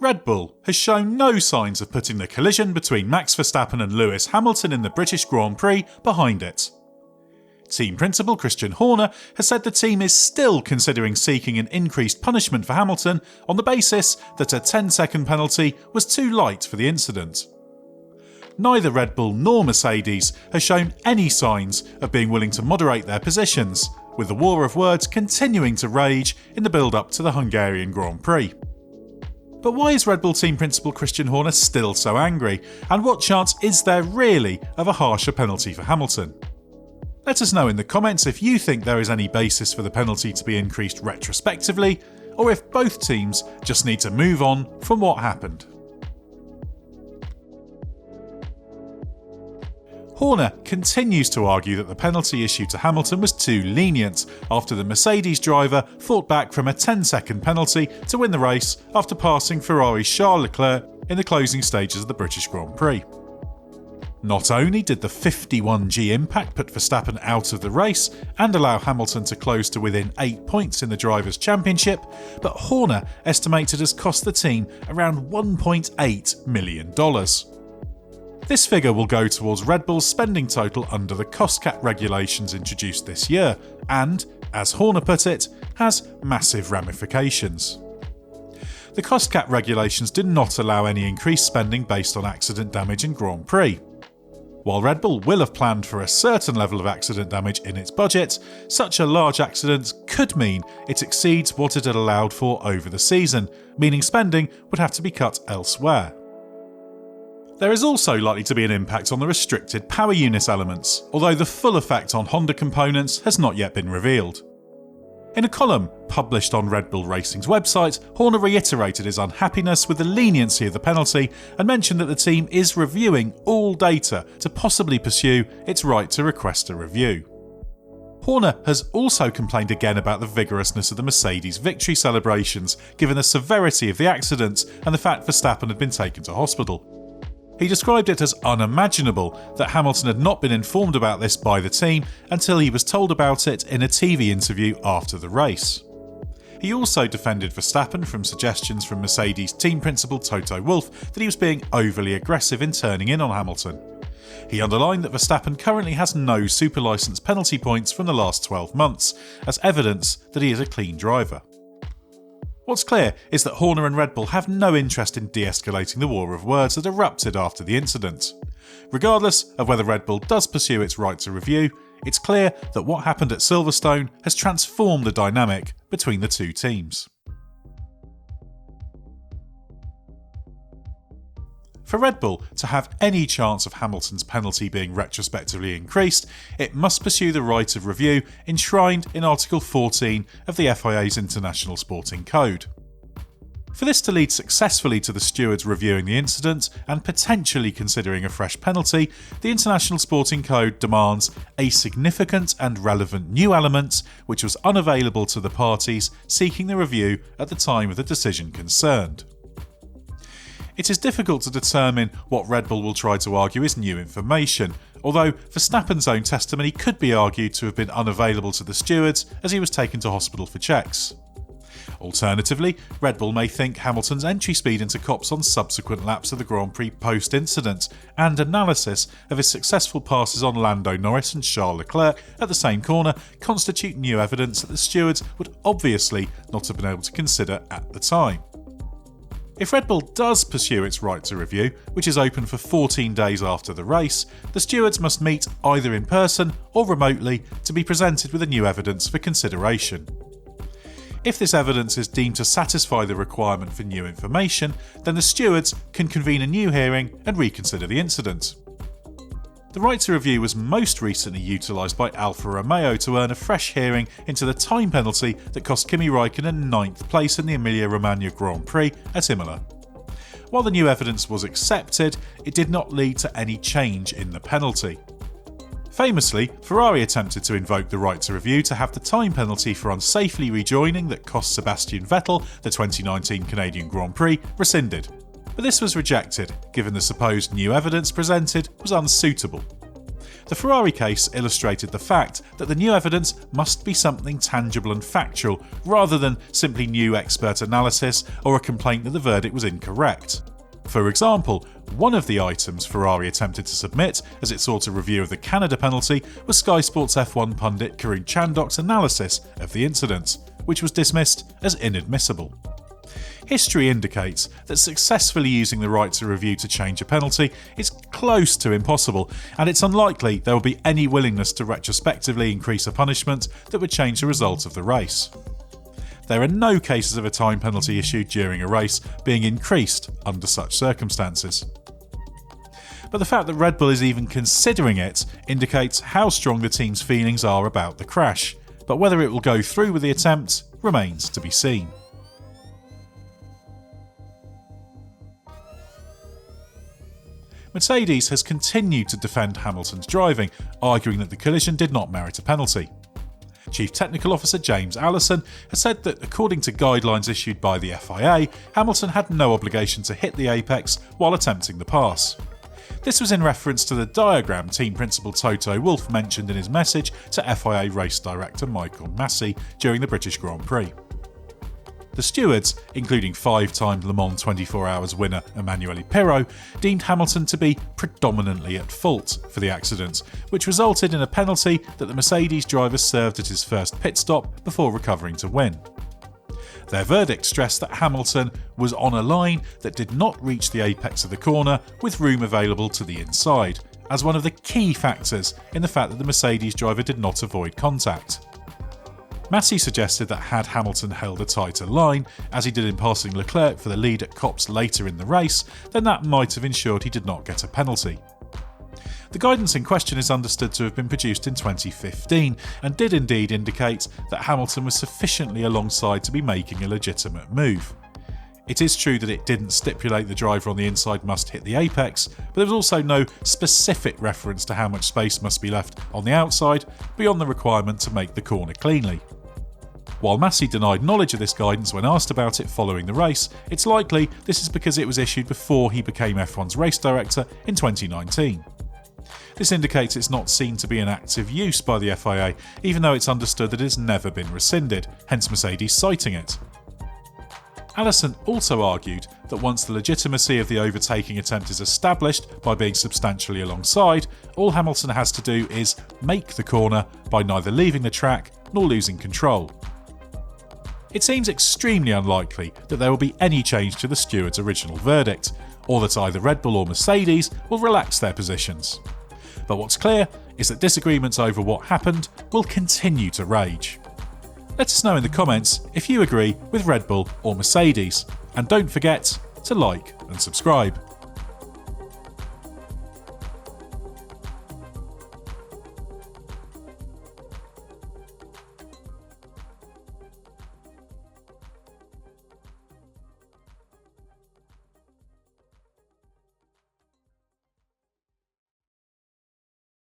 Red Bull has shown no signs of putting the collision between Max Verstappen and Lewis Hamilton in the British Grand Prix behind it. Team principal Christian Horner has said the team is still considering seeking an increased punishment for Hamilton on the basis that a 10-second penalty was too light for the incident. Neither Red Bull nor Mercedes has shown any signs of being willing to moderate their positions, with the war of words continuing to rage in the build-up to the Hungarian Grand Prix. But why is Red Bull team principal Christian Horner still so angry, and what chance is there really of a harsher penalty for Hamilton? Let us know in the comments if you think there is any basis for the penalty to be increased retrospectively, or if both teams just need to move on from what happened. Horner continues to argue that the penalty issued to Hamilton was too lenient after the Mercedes driver fought back from a 10-second penalty to win the race after passing Ferrari's Charles Leclerc in the closing stages of the British Grand Prix. Not only did the 51G impact put Verstappen out of the race and allow Hamilton to close to within 8 points in the Drivers' Championship, but Horner estimated has cost the team around $1.8 million. This figure will go towards Red Bull's spending total under the cost cap regulations introduced this year and, as Horner put it, has massive ramifications. The cost cap regulations do not allow any increased spending based on accident damage in Grand Prix. While Red Bull will have planned for a certain level of accident damage in its budget, such a large accident could mean it exceeds what it had allowed for over the season, meaning spending would have to be cut elsewhere. There is also likely to be an impact on the restricted power unit elements, although the full effect on Honda components has not yet been revealed. In a column published on Red Bull Racing's website, Horner reiterated his unhappiness with the leniency of the penalty and mentioned that the team is reviewing all data to possibly pursue its right to request a review. Horner has also complained again about the vigorousness of the Mercedes victory celebrations, given the severity of the accident and the fact Verstappen had been taken to hospital. He described it as unimaginable that Hamilton had not been informed about this by the team until he was told about it in a TV interview after the race. He also defended Verstappen from suggestions from Mercedes team principal Toto Wolff that he was being overly aggressive in turning in on Hamilton. He underlined that Verstappen currently has no super licence penalty points from the last 12 months, as evidence that he is a clean driver. What's clear is that Horner and Red Bull have no interest in de-escalating the war of words that erupted after the incident. Regardless of whether Red Bull does pursue its right to review, it's clear that what happened at Silverstone has transformed the dynamic between the two teams. For Red Bull to have any chance of Hamilton's penalty being retrospectively increased, it must pursue the right of review enshrined in Article 14 of the FIA's International Sporting Code. For this to lead successfully to the stewards reviewing the incident and potentially considering a fresh penalty, the International Sporting Code demands a significant and relevant new element which was unavailable to the parties seeking the review at the time of the decision concerned. It is difficult to determine what Red Bull will try to argue is new information, although Verstappen's own testimony could be argued to have been unavailable to the stewards as he was taken to hospital for checks. Alternatively, Red Bull may think Hamilton's entry speed into Copse on subsequent laps of the Grand Prix post-incident and analysis of his successful passes on Lando Norris and Charles Leclerc at the same corner constitute new evidence that the stewards would obviously not have been able to consider at the time. If Red Bull does pursue its right to review, which is open for 14 days after the race, the stewards must meet either in person or remotely to be presented with the new evidence for consideration. If this evidence is deemed to satisfy the requirement for new information, then the stewards can convene a new hearing and reconsider the incident. The right to review was most recently utilised by Alfa Romeo to earn a fresh hearing into the time penalty that cost Kimi Raikkonen 9th place in the Emilia-Romagna Grand Prix at Imola. While the new evidence was accepted, it did not lead to any change in the penalty. Famously, Ferrari attempted to invoke the right to review to have the time penalty for unsafely rejoining that cost Sebastian Vettel the 2019 Canadian Grand Prix rescinded. But this was rejected, given the supposed new evidence presented was unsuitable. The Ferrari case illustrated the fact that the new evidence must be something tangible and factual, rather than simply new expert analysis or a complaint that the verdict was incorrect. For example, one of the items Ferrari attempted to submit as it sought a review of the Canada penalty was Sky Sports F1 pundit Karun Chandhok's analysis of the incident, which was dismissed as inadmissible. History indicates that successfully using the right to review to change a penalty is close to impossible, and it's unlikely there will be any willingness to retrospectively increase a punishment that would change the result of the race. There are no cases of a time penalty issued during a race being increased under such circumstances. But the fact that Red Bull is even considering it indicates how strong the team's feelings are about the crash, but whether it will go through with the attempt remains to be seen. Mercedes has continued to defend Hamilton's driving, arguing that the collision did not merit a penalty. Chief Technical Officer James Allison has said that according to guidelines issued by the FIA, Hamilton had no obligation to hit the apex while attempting the pass. This was in reference to the diagram team principal Toto Wolff mentioned in his message to FIA race director Michael Massey during the British Grand Prix. The stewards, including 5-time Le Mans 24 Hours winner Emanuele Pirro, deemed Hamilton to be predominantly at fault for the accident, which resulted in a penalty that the Mercedes driver served at his first pit stop before recovering to win. Their verdict stressed that Hamilton was on a line that did not reach the apex of the corner with room available to the inside, as one of the key factors in the fact that the Mercedes driver did not avoid contact. Massey suggested that had Hamilton held a tighter line, as he did in passing Leclerc for the lead at Copse later in the race, then that might have ensured he did not get a penalty. The guidance in question is understood to have been produced in 2015 and did indeed indicate that Hamilton was sufficiently alongside to be making a legitimate move. It is true that it didn't stipulate the driver on the inside must hit the apex, but there was also no specific reference to how much space must be left on the outside beyond the requirement to make the corner cleanly. While Massey denied knowledge of this guidance when asked about it following the race, it's likely this is because it was issued before he became F1's race director in 2019. This indicates it's not seen to be an active use by the FIA, even though it's understood that it has never been rescinded, hence Mercedes citing it. Allison also argued that once the legitimacy of the overtaking attempt is established by being substantially alongside, all Hamilton has to do is make the corner by neither leaving the track nor losing control. It seems extremely unlikely that there will be any change to the stewards' original verdict, or that either Red Bull or Mercedes will relax their positions. But what's clear is that disagreements over what happened will continue to rage. Let us know in the comments if you agree with Red Bull or Mercedes, and don't forget to like and subscribe.